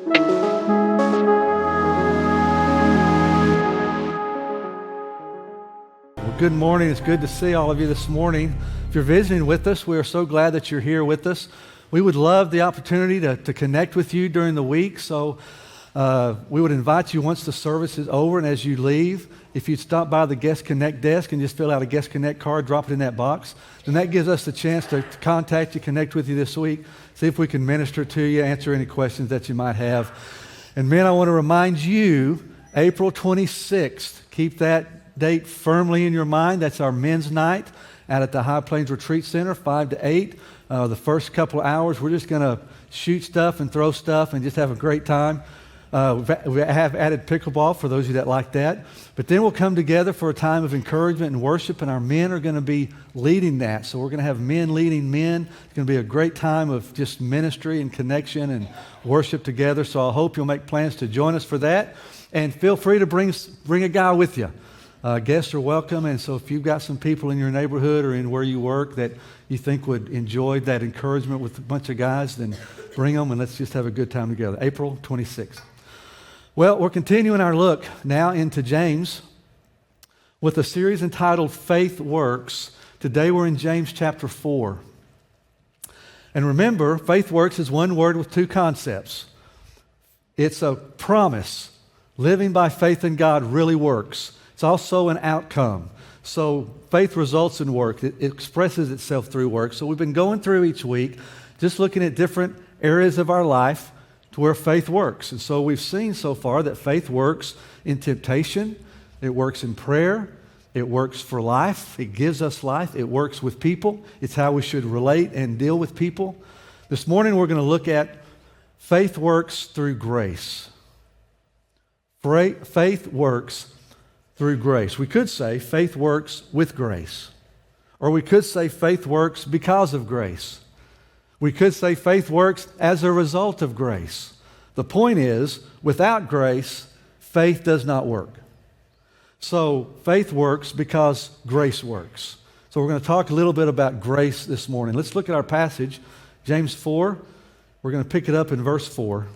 Good morning. It's good to see all of you this morning. If you're visiting with us, we are so glad that you're here with us. We would love the opportunity to connect with you during the week. So we would invite you once the service is over and as you leave, if you'd stop by the Guest Connect desk and just fill out a Guest Connect card, drop it in that box, then that gives us the chance to contact you, connect with you this week, see if we can minister to you, answer any questions that you might have. And men, I want to remind you, April 26th, keep that date firmly in your mind. That's our men's night out at the High Plains Retreat Center, 5 to 8. The first couple of hours, we're just going to shoot stuff and throw stuff and just have a great time. We have added pickleball for those of you that like that. But then we'll come together for a time of encouragement and worship, and our men are going to be leading that. So we're going to have men leading men. It's going to be a great time of just ministry and connection and worship together. So I hope you'll make plans to join us for that. And feel free to bring a guy with you. Guests are welcome, and so if you've got some people in your neighborhood or in where you work that you think would enjoy that encouragement with a bunch of guys, then bring them and let's just have a good time together. April 26th. Well, we're continuing our look now into James with a series entitled Faith Works. Today we're in James chapter 4. And remember, faith works is one word with two concepts. It's a promise. Living by faith in God really works. It's also an outcome. So faith results in work. It expresses itself through work. So we've been going through each week, just looking at different areas of our life to where faith works. And so we've seen so far that faith works in temptation. It works in prayer. It works for life. It gives us life. It works with people. It's how we should relate and deal with people. This morning we're going to look at faith works through grace. Faith works through grace. We could say faith works with grace. Or we could say faith works because of grace. We could say faith works as a result of grace. The point is, without grace, faith does not work. So faith works because grace works. So we're going to talk a little bit about grace this morning. Let's look at our passage, James 4. We're going to pick it up in verse 4.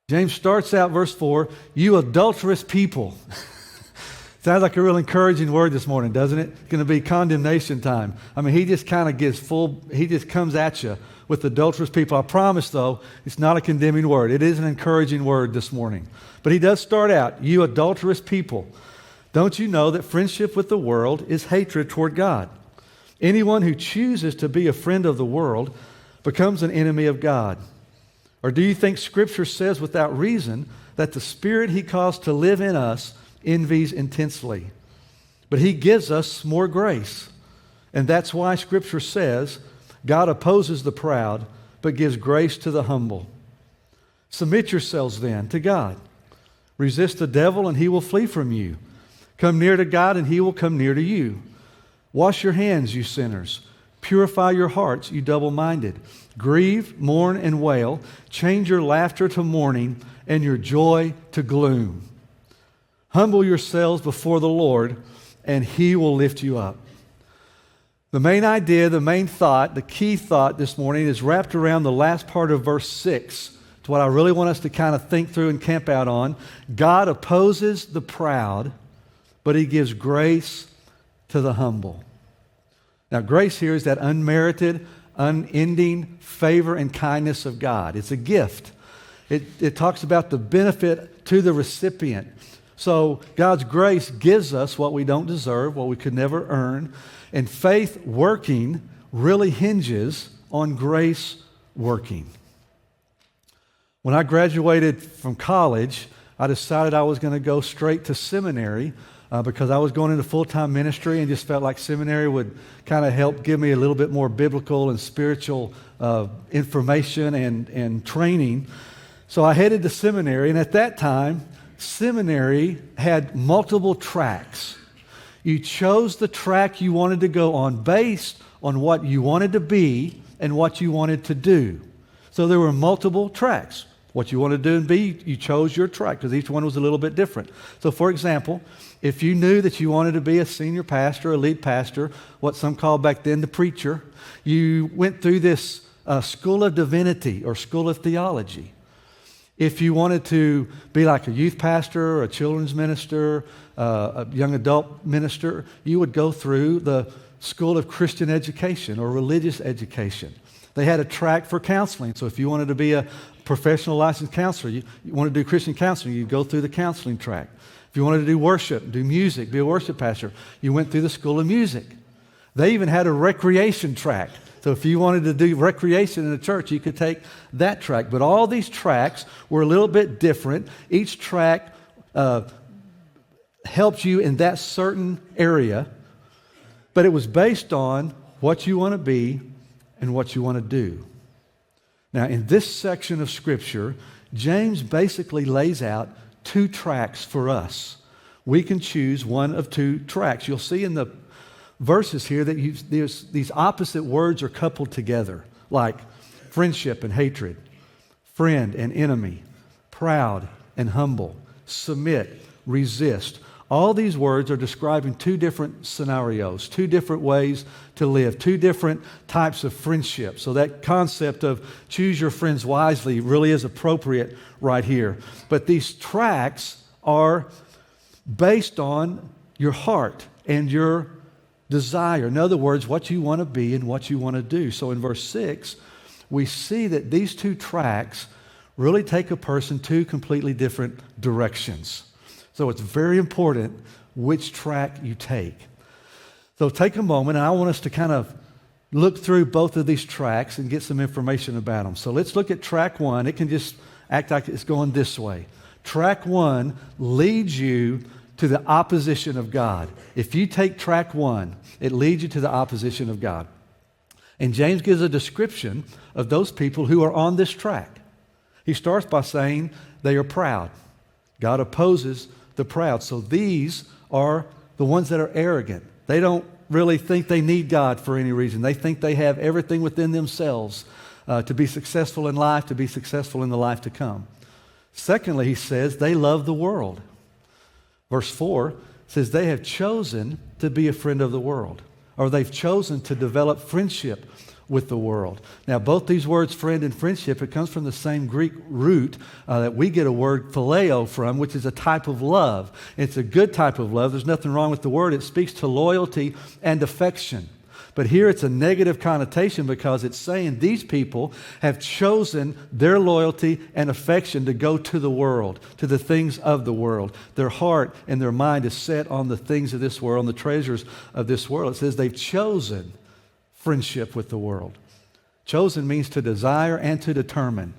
James starts out verse 4, you adulterous people. Sounds like a real encouraging word this morning, doesn't it? It's going to be condemnation time. I mean, he just kind of he just comes at you with adulterous people. I promise, though, it's not a condemning word. It is an encouraging word this morning. But he does start out, you adulterous people. Don't you know that friendship with the world is hatred toward God? Anyone who chooses to be a friend of the world becomes an enemy of God. Or do you think Scripture says without reason that the Spirit He caused to live in us envies intensely? But He gives us more grace. And that's why Scripture says, God opposes the proud, but gives grace to the humble. Submit yourselves then to God. Resist the devil and he will flee from you. Come near to God and He will come near to you. Wash your hands, you sinners. Purify your hearts, you double-minded. Grieve, mourn, and wail. Change your laughter to mourning and your joy to gloom. Humble yourselves before the Lord, and He will lift you up. The main idea, the main thought, the key thought this morning is wrapped around the last part of verse 6. It's what I really want us to kind of think through and camp out on. God opposes the proud, but He gives grace to the humble. Now, grace here is that unmerited, unending favor and kindness of God. It's a gift. It talks about the benefit to the recipient. So God's grace gives us what we don't deserve, what we could never earn. And faith working really hinges on grace working. When I graduated from college, I decided I was going to go straight to seminary because I was going into full-time ministry and just felt like seminary would kind of help give me a little bit more biblical and spiritual information and training. So I headed to seminary, and at that time, seminary had multiple tracks. You chose the track you wanted to go on based on what you wanted to be and what you wanted to do. So there were multiple tracks. What you wanted to do and be, you chose your track because each one was a little bit different. So for example, if you knew that you wanted to be a senior pastor, a lead pastor, what some called back then the preacher, you went through this School of Divinity or School of Theology. If you wanted to be like a youth pastor or a children's minister, a young adult minister, you would go through the School of Christian Education or Religious Education. They had a track for counseling. So if you wanted to be a professional licensed counselor, you wanted to do Christian counseling, you'd go through the counseling track. If you wanted to do worship, do music, be a worship pastor, you went through the School of Music. They even had a recreation track. So if you wanted to do recreation in the church, you could take that track. But all these tracks were a little bit different. Each track helped you in that certain area, but it was based on what you want to be and what you want to do. Now, in this section of Scripture, James basically lays out two tracks for us. We can choose one of two tracks. You'll see in the verses here that these opposite words are coupled together, like friendship and hatred, friend and enemy, proud and humble, submit, resist. All these words are describing two different scenarios, two different ways to live, two different types of friendship. So that concept of choose your friends wisely really is appropriate right here. But these tracks are based on your heart and your desire. In other words, what you want to be and what you want to do. So in verse 6, we see that these two tracks really take a person two completely different directions. So it's very important which track you take. So take a moment, and I want us to kind of look through both of these tracks and get some information about them. So let's look at track one. It can just act like it's going this way. Track one leads you to the opposition of God. If you take track one, it leads you to the opposition of God. And James gives a description of those people who are on this track. He starts by saying they are proud. God opposes the proud. So these are the ones that are arrogant. They don't really think they need God for any reason. They think they have everything within themselves to be successful in life, to be successful in the life to come. Secondly, he says they love the world. Verse 4 says they have chosen to be a friend of the world, or they've chosen to develop friendship with the world. Now, both these words, friend and friendship, it comes from the same Greek root that we get a word phileo from, which is a type of love. It's a good type of love. There's nothing wrong with the word. It speaks to loyalty and affection. But here it's a negative connotation because it's saying these people have chosen their loyalty and affection to go to the world, to the things of the world. Their heart and their mind is set on the things of this world, on the treasures of this world. It says they've chosen friendship with the world. Chosen means to desire and to determine.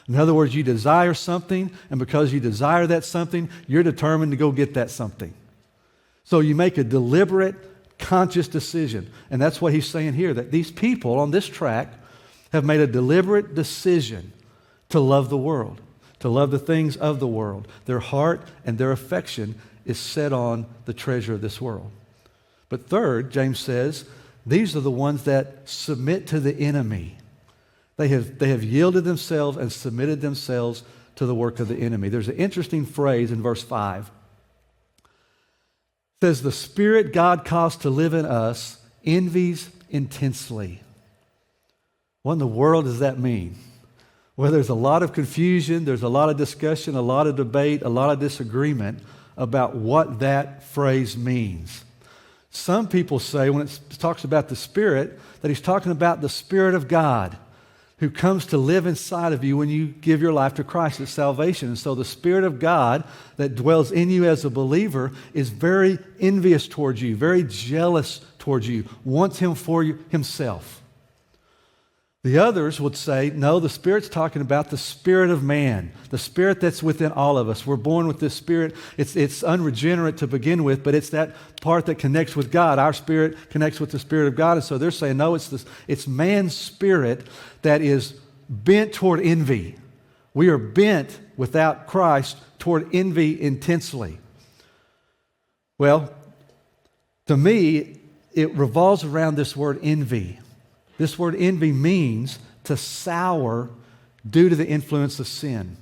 In other words, you desire something, and because you desire that something, you're determined to go get that something. So you make a deliberate, conscious decision. And that's what he's saying here, that these people on this track have made a deliberate decision to love the world, to love the things of the world. Their heart and their affection is set on the treasure of this world. But third, James says, these are the ones that submit to the enemy. They have yielded themselves and submitted themselves to the work of the enemy. There's an interesting phrase in verse 5. It says, the Spirit God caused to live in us envies intensely. What in the world does that mean? Well, there's a lot of confusion, there's a lot of discussion, a lot of debate, a lot of disagreement about what that phrase means. Some people say when it talks about the Spirit, that he's talking about the Spirit of God who comes to live inside of you when you give your life to Christ as salvation. And so the Spirit of God that dwells in you as a believer is very envious towards you, very jealous towards you, wants him for you himself. The others would say, no, the Spirit's talking about the spirit of man, the spirit that's within all of us. We're born with this spirit. It's unregenerate to begin with, but it's that part that connects with God. Our spirit connects with the Spirit of God. And so they're saying, no, it's man's spirit that is bent toward envy. We are bent without Christ toward envy intensely. Well, to me, it revolves around this word envy. This word envy means to sour due to the influence of sin.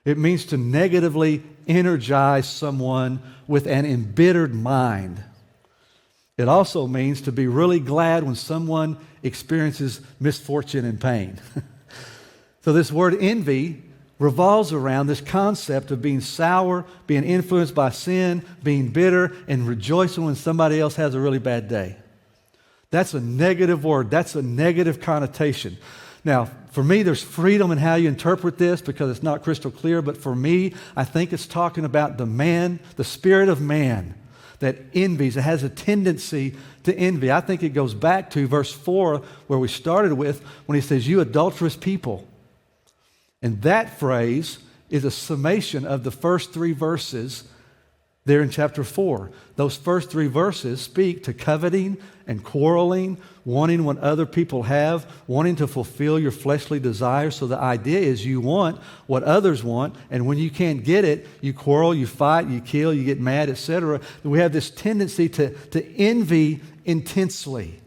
It means to negatively energize someone with an embittered mind. It also means to be really glad when someone experiences misfortune and pain. So this word envy revolves around this concept of being sour, being influenced by sin, being bitter, and rejoicing when somebody else has a really bad day. That's a negative word. That's a negative connotation. Now, for me, there's freedom in how you interpret this because it's not crystal clear, but for me, I think it's talking about the spirit of man that envies. It has a tendency to envy. I think it goes back to verse 4 where we started with when he says, "You adulterous people." And that phrase is a summation of the first 3 verses there in chapter 4. Those first 3 verses speak to coveting and quarreling, wanting what other people have, wanting to fulfill your fleshly desires. So the idea is you want what others want, and when you can't get it, you quarrel, you fight, you kill, you get mad, etc. We have this tendency to envy intensely.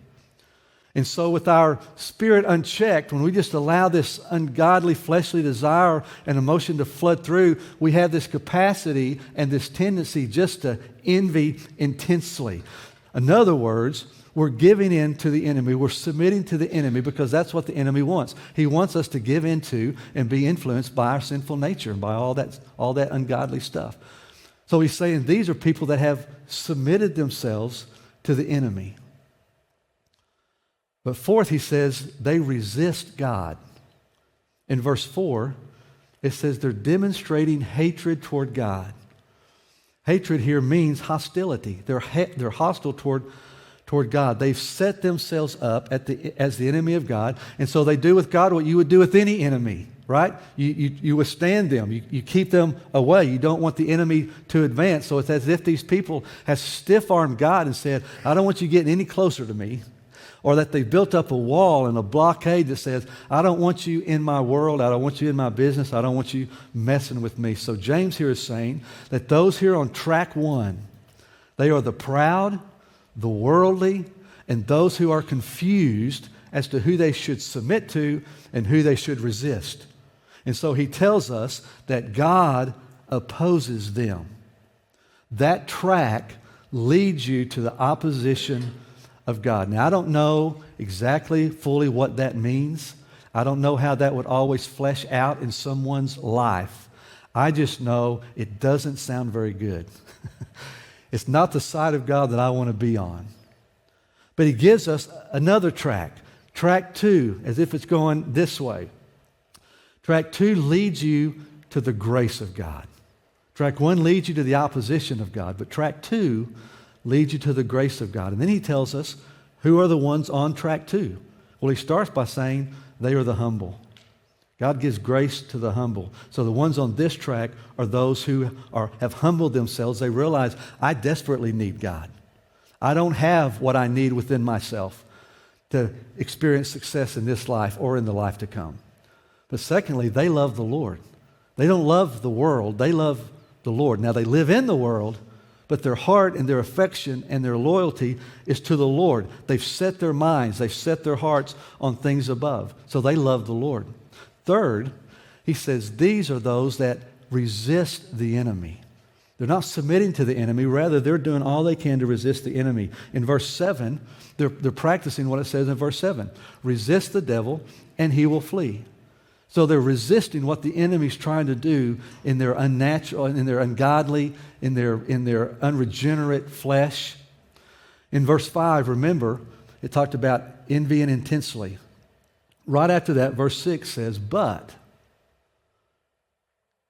And so with our spirit unchecked, when we just allow this ungodly fleshly desire and emotion to flood through, we have this capacity and this tendency just to envy intensely. In other words, we're giving in to the enemy. We're submitting to the enemy because that's what the enemy wants. He wants us to give into and be influenced by our sinful nature and by all that ungodly stuff. So he's saying these are people that have submitted themselves to the enemy. But fourth, he says, they resist God. In verse 4, it says they're demonstrating hatred toward God. Hatred here means hostility. They're hostile toward God. They've set themselves up as the enemy of God, and so they do with God what you would do with any enemy, right? You withstand them. You keep them away. You don't want the enemy to advance. So it's as if these people have stiff-armed God and said, I don't want you getting any closer to me. Or that they built up a wall and a blockade that says, I don't want you in my world, I don't want you in my business, I don't want you messing with me. So James here is saying that those here on track 1, they are the proud, the worldly, and those who are confused as to who they should submit to and who they should resist. And so he tells us that God opposes them. That track leads you to the opposition of God. Now, I don't know exactly fully what that means. I don't know how that would always flesh out in someone's life. I just know it doesn't sound very good. It's not the side of God that I want to be on. But he gives us another track. Track 2, as if it's going this way. Track 2 leads you to the grace of God. Track 1 leads you to the opposition of God, but track 2 leads you to the grace of God. And then he tells us who are the ones on track 2. Well, he starts by saying they are the humble. God gives grace to the humble. So the ones on this track are those who have humbled themselves. They realize, I desperately need God. I don't have what I need within myself to experience success in this life or in the life to come. But secondly, they love the Lord. They don't love the world. They love the Lord. Now, they live in the world, but their heart and their affection and their loyalty is to the Lord. They've set their minds, they've set their hearts on things above. So they love the Lord. Third, he says these are those that resist the enemy. They're not submitting to the enemy. Rather, they're doing all they can to resist the enemy. In verse 7, they're practicing what it says in verse 7. Resist the devil and he will flee. So they're resisting what the enemy's trying to do in their unnatural, in their ungodly, in their unregenerate flesh. In verse 5, remember, it talked about envying intensely. Right after that, verse 6 says, but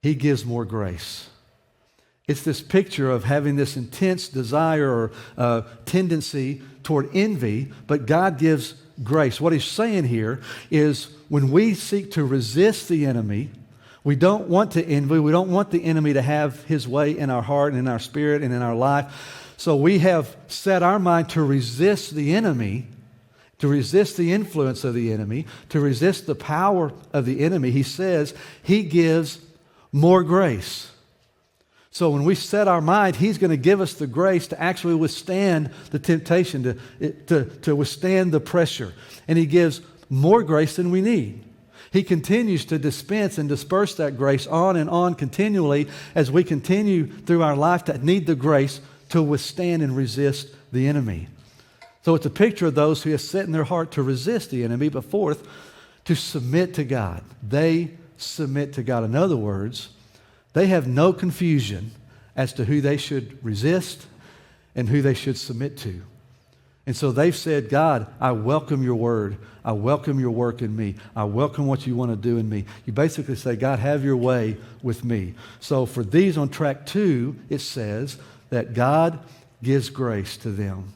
he gives more grace. It's this picture of having this intense desire or tendency toward envy, but God gives grace. What he's saying here is when we seek to resist the enemy, we don't want to envy. We don't want the enemy to have his way in our heart and in our spirit and in our life. So we have set our mind to resist the enemy, to resist the influence of the enemy, to resist the power of the enemy. He says he gives more grace. So when we set our mind, he's going to give us the grace to actually withstand the temptation, to withstand the pressure. And he gives more grace than we need. He continues to dispense and disperse that grace on and on continually as we continue through our life to need the grace to withstand and resist the enemy. So it's a picture of those who have set in their heart to resist the enemy, but fourth, to submit to God. They submit to God. In other words, they have no confusion as to who they should resist and who they should submit to. And so they've said, God, I welcome your word. I welcome your work in me. I welcome what you want to do in me. You basically say, God, have your way with me. So for these on track 2, it says that God gives grace to them.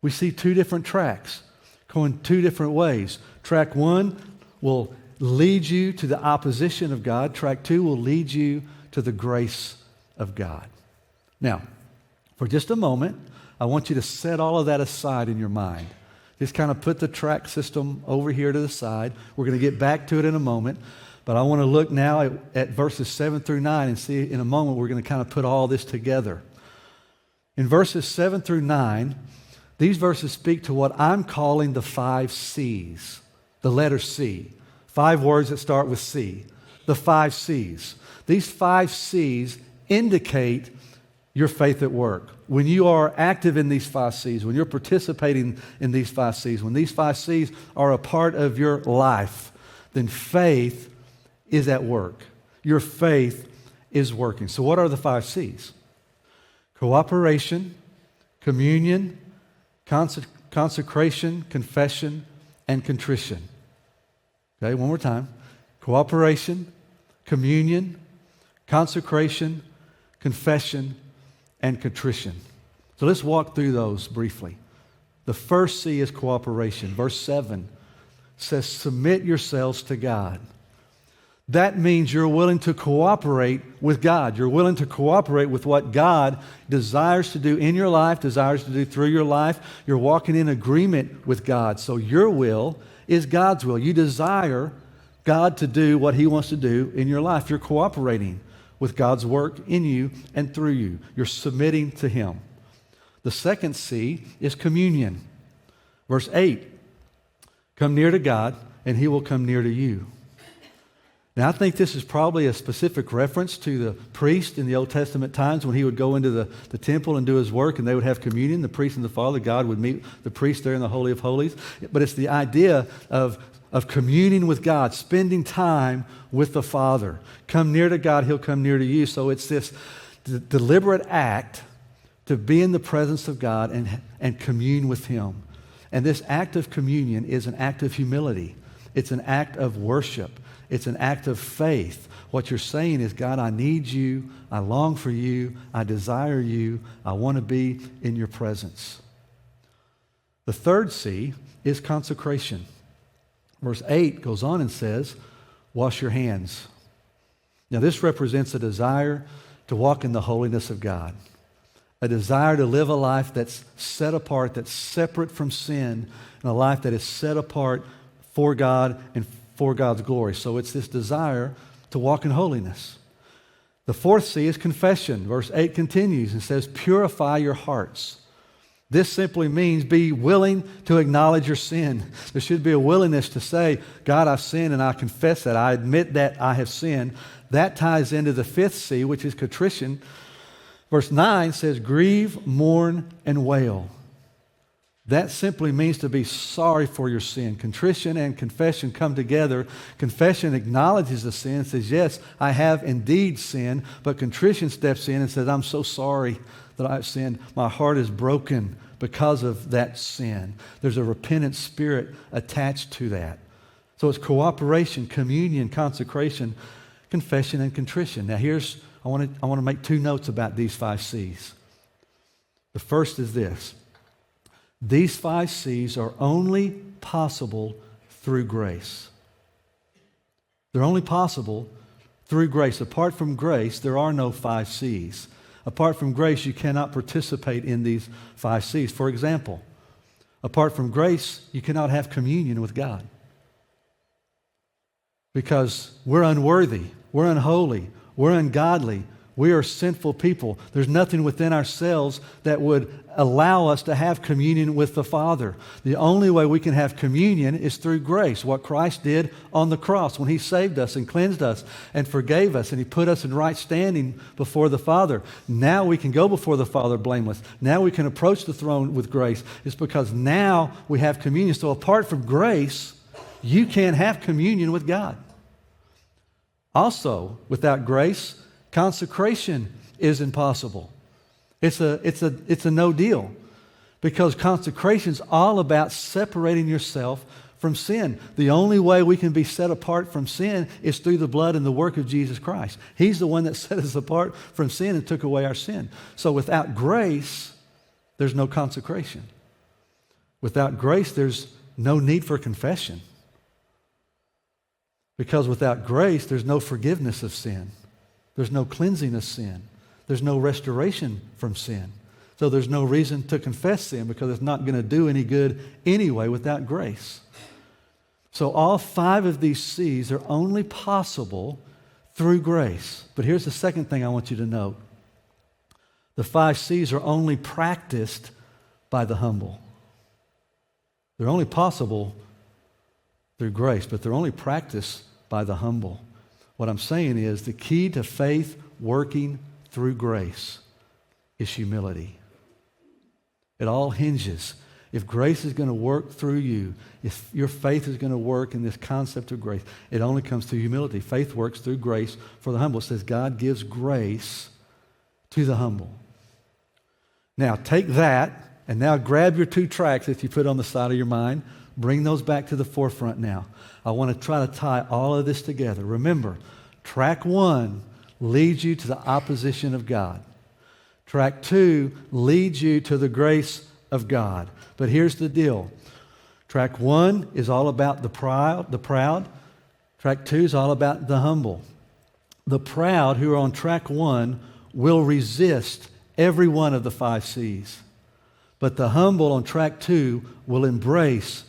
We see 2 different tracks going 2 different ways. Track 1 will lead you to the opposition of God. Track 2 will lead you to the grace of God. Now, for just a moment, I want you to set all of that aside in your mind. Just kind of put the track system over here to the side. We're going to get back to it in a moment. But I want to look now at verses 7 through 9 and see in a moment we're going to kind of put all this together. In verses 7 through 9, these verses speak to what I'm calling the 5 C's. The letter C. 5 words that start with C. The 5 C's. These 5 C's indicate your faith at work. When you are active in these 5 C's, when you're participating in these 5 C's, when these 5 C's are a part of your life, then faith is at work. Your faith is working. So what are the 5 C's? Cooperation, communion, consecration, confession, and contrition. Okay, one more time. Cooperation, communion, consecration, confession, and contrition. So let's walk through those briefly. The first C is cooperation. Verse 7 says, submit yourselves to God. That means you're willing to cooperate with God. You're willing to cooperate with what God desires to do in your life, desires to do through your life. You're walking in agreement with God. So your will is God's will. You desire God to do what He wants to do in your life. You're cooperating with God's work in you and through you. You're submitting to Him. The second C is communion. Verse 8, come near to God and He will come near to you. Now, I think this is probably a specific reference to the priest in the Old Testament times when he would go into the temple and do his work and they would have communion. The priest and the Father, God would meet the priest there in the Holy of Holies. But it's the idea of communing with God, spending time with the Father. Come near to God, He'll come near to you. So it's this deliberate act to be in the presence of God and commune with Him. And this act of communion is an act of humility. It's an act of worship. It's an act of faith. What you're saying is, God, I need you. I long for you. I desire you. I want to be in your presence. The third C is consecration. Verse 8 goes on and says, wash your hands. Now, this represents a desire to walk in the holiness of God, a desire to live a life that's set apart, that's separate from sin, and a life that is set apart for God and for God's glory. So it's this desire to walk in holiness. The fourth C is confession. Verse 8 continues and says, purify your hearts. This simply means be willing to acknowledge your sin. There should be a willingness to say, God, I've sinned and I confess that. I admit that I have sinned. That ties into the fifth C, which is contrition. Verse 9 says, grieve, mourn, and wail. That simply means to be sorry for your sin. Contrition and confession come together. Confession acknowledges the sin and says, yes, I have indeed sinned. But contrition steps in and says, I'm so sorry that I've sinned. My heart is broken because of that sin. There's a repentant spirit attached to that. So it's cooperation, communion, consecration, confession, and contrition. Now I want to make 2 notes about these 5 C's. The first is this. These 5 C's are only possible through grace. They're only possible through grace. Apart from grace, there are no 5 C's. Apart from grace, you cannot participate in these 5 C's. For example, apart from grace, you cannot have communion with God. Because we're unworthy, we're unholy, we're ungodly, We are sinful people. There's nothing within ourselves that would allow us to have communion with the Father. The only way we can have communion is through grace, what Christ did on the cross when He saved us and cleansed us and forgave us, and He put us in right standing before the Father. Now we can go before the Father blameless. Now we can approach the throne with grace. It's because now we have communion. So apart from grace, you can't have communion with God. Also, without grace, consecration is impossible. It's a no deal, because consecration is all about separating yourself from sin. The only way we can be set apart from sin is through the blood and the work of Jesus Christ. He's the one that set us apart from sin and took away our sin. So without grace, there's no consecration. Without grace, there's no need for confession. Because without grace, there's no forgiveness of sin. There's no cleansing of sin. There's no restoration from sin. So there's no reason to confess sin, because it's not going to do any good anyway without grace. So all 5 of these C's are only possible through grace. But here's the second thing I want you to note. The 5 C's are only practiced by the humble. They're only possible through grace, but they're only practiced by the humble. What I'm saying is the key to faith working through grace is humility. It all hinges. If grace is going to work through you, if your faith is going to work in this concept of grace, it only comes through humility. Faith works through grace for the humble. It says God gives grace to the humble. Now take that, and now grab your 2 tracks that you put on the side of your mind. Bring those back to the forefront now. I want to try to tie all of this together. Remember, track 1 leads you to the opposition of God. Track 2 leads you to the grace of God. But here's the deal. Track 1 is all about the proud. Track 2 is all about the humble. The proud who are on track 1 will resist every one of the 5 C's. But the humble on track 2 will embrace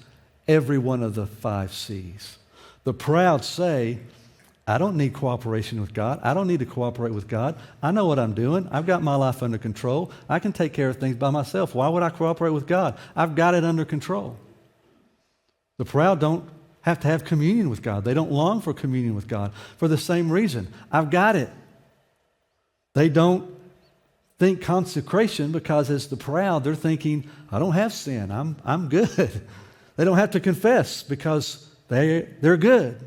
every one of the 5 C's. The proud say, I don't need cooperation with God. I don't need to cooperate with God. I know what I'm doing. I've got my life under control. I can take care of things by myself. Why would I cooperate with God? I've got it under control. The proud don't have to have communion with God. They don't long for communion with God for the same reason. I've got it. They don't think consecration because as the proud, they're thinking, I don't have sin. I'm good. They don't have to confess because they're good.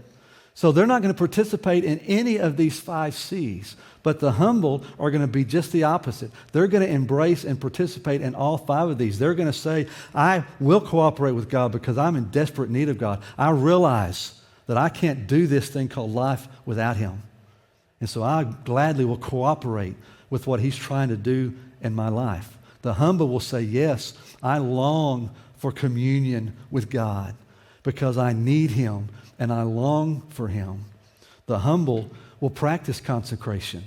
So they're not going to participate in any of these 5 C's. But the humble are going to be just the opposite. They're going to embrace and participate in all 5 of these. They're going to say, I will cooperate with God because I'm in desperate need of God. I realize that I can't do this thing called life without Him. And so I gladly will cooperate with what He's trying to do in my life. The humble will say, yes, I long for communion with God because I need Him and I long for Him. The humble will practice consecration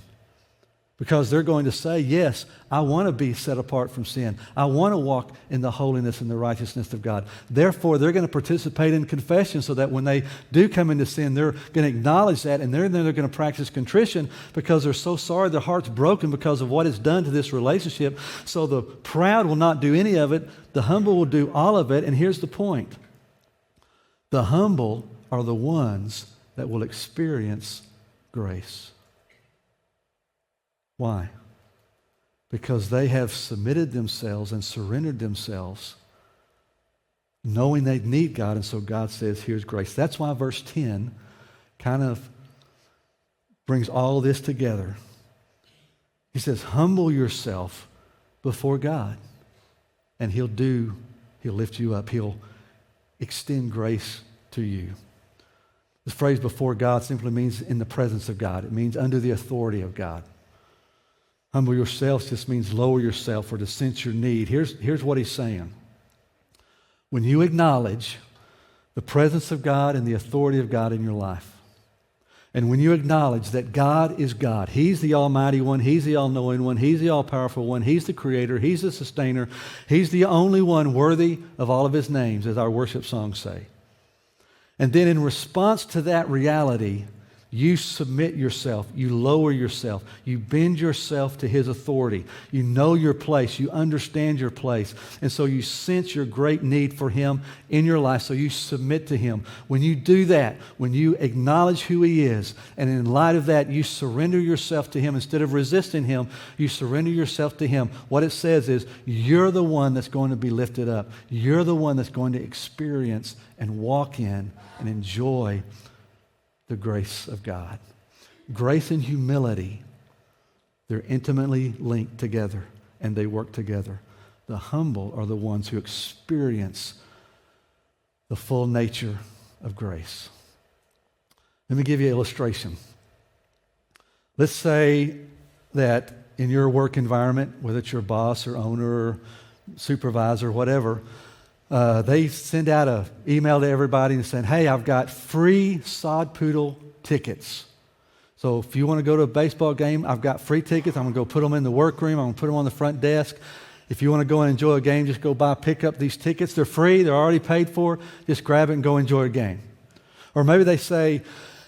because they're going to say, yes, I want to be set apart from sin. I want to walk in the holiness and the righteousness of God. Therefore, they're going to participate in confession so that when they do come into sin, they're going to acknowledge that, and then they're going to practice contrition because they're so sorry, their heart's broken because of what it's done to this relationship. So the proud will not do any of it. The humble will do all of it. And here's the point. The humble are the ones that will experience grace. Why? Because they have submitted themselves and surrendered themselves knowing they need God, and so God says, here's grace. That's why verse 10 kind of brings all this together. He says, humble yourself before God, and He'll lift you up. He'll extend grace to you. This phrase before God simply means in the presence of God. It means under the authority of God. Humble yourselves just means lower yourself or to sense your need. Here's what he's saying. When you acknowledge the presence of God and the authority of God in your life, and when you acknowledge that God is God, He's the Almighty One, He's the All-Knowing One, He's the All-Powerful One, He's the Creator, He's the Sustainer, He's the only one worthy of all of His names, as our worship songs say. And then in response to that reality, You submit yourself. You lower yourself. You bend yourself to his authority. You know your place. You understand your place. And so you sense your great need for him in your life, so you submit to him. When you do that, when you acknowledge who he is, and in light of that, you surrender yourself to him instead of resisting him, you surrender yourself to him. What it says is, you're the one that's going to be lifted up. You're the one that's going to experience and walk in and enjoy the grace of God. Grace and humility, they're intimately linked together and they work together. The humble are the ones who experience the full nature of grace. Let me give you an illustration. Let's say that in your work environment, whether it's your boss or owner or supervisor, whatever, they send out an email to everybody and saying, hey, I've got free sod poodle tickets. So if you want to go to a baseball game, I've got free tickets. I'm going to go put them in the workroom. I'm going to put them on the front desk. If you want to go and enjoy a game, just go pick up these tickets. They're free. They're already paid for. Just grab it and go enjoy a game. Or maybe they say,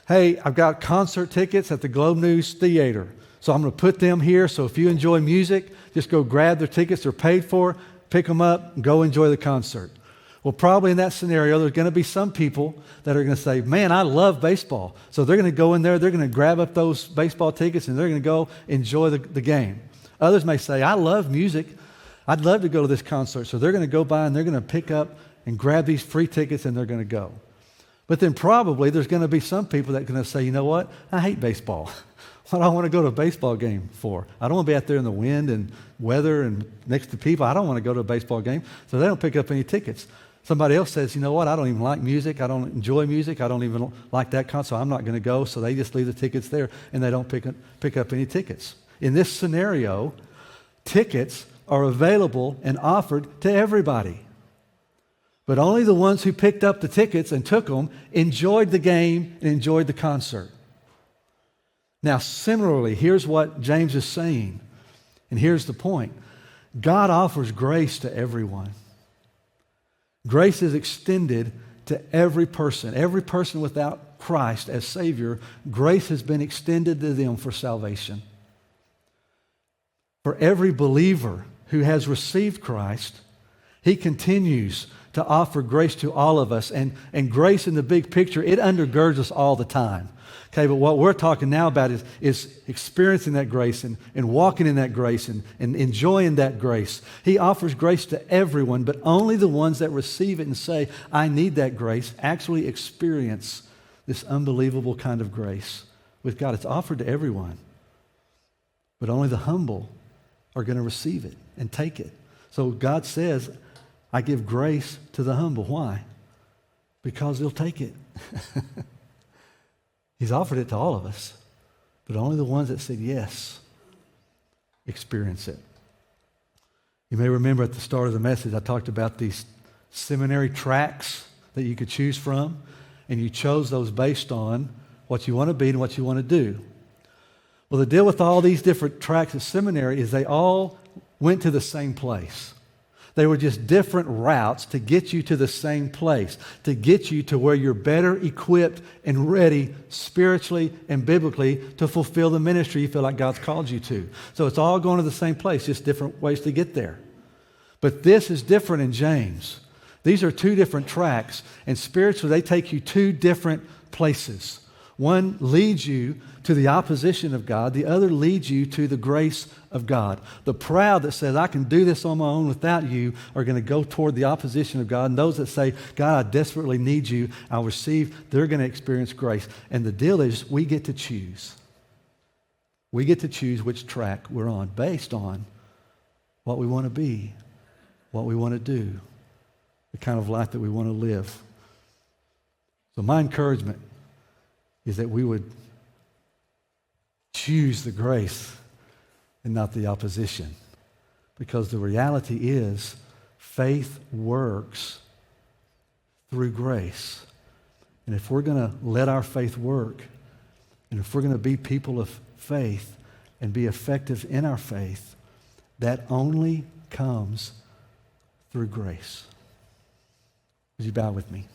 hey, I've got concert tickets at the Globe News Theater. So I'm going to put them here. So if you enjoy music, just go grab their tickets. They're paid for. Pick them up and go enjoy the concert. Well, probably in that scenario, there's going to be some people that are going to say, man, I love baseball. So they're going to go in there, they're going to grab up those baseball tickets, and they're going to go enjoy the game. Others may say, I love music. I'd love to go to this concert. So they're going to go by and they're going to pick up and grab these free tickets and they're going to go. But then probably there's going to be some people that are going to say, you know what? I hate baseball. What do I want to go to a baseball game for? I don't want to be out there in the wind and weather and next to people. I don't want to go to a baseball game. So they don't pick up any tickets. Somebody else says, you know what? I don't even like music. I don't enjoy music. I don't even like that concert. So I'm not going to go. So they just leave the tickets there and they don't pick up any tickets. In this scenario, tickets are available and offered to everybody. But only the ones who picked up the tickets and took them enjoyed the game and enjoyed the concert. Now, similarly, here's what James is saying, and here's the point. God offers grace to everyone. Grace is extended to every person without Christ as Savior. Grace has been extended to them for salvation. For every believer who has received Christ, he continues to offer grace to all of us. And grace in the big picture, it undergirds us all the time. Okay, but what we're talking now about is experiencing that grace and walking in that grace and enjoying that grace. He offers grace to everyone, but only the ones that receive it and say, I need that grace, actually experience this unbelievable kind of grace with God. It's offered to everyone, but only the humble are going to receive it and take it. So God says, I give grace to the humble. Why? Because they'll take it. He's offered it to all of us, but only the ones that said yes experience it. You may remember at the start of the message, I talked about these seminary tracks that you could choose from, and you chose those based on what you want to be and what you want to do. Well, the deal with all these different tracks at seminary is they all went to the same place. They were just different routes to get you to the same place, to get you to where you're better equipped and ready spiritually and biblically to fulfill the ministry you feel like God's called you to. So it's all going to the same place, just different ways to get there. But this is different in James. These are two different tracks, and spiritually they take you two different places. One leads you to the opposition of God. The other leads you to the grace of God. The proud that says, I can do this on my own without you, are going to go toward the opposition of God. And those that say, God, I desperately need you, I'll receive, they're going to experience grace. And the deal is, we get to choose. We get to choose which track we're on based on what we want to be, what we want to do, the kind of life that we want to live. So my encouragement is that we would choose the grace and not the opposition. Because the reality is, faith works through grace. And if we're going to let our faith work, and if we're going to be people of faith and be effective in our faith, that only comes through grace. Would you bow with me?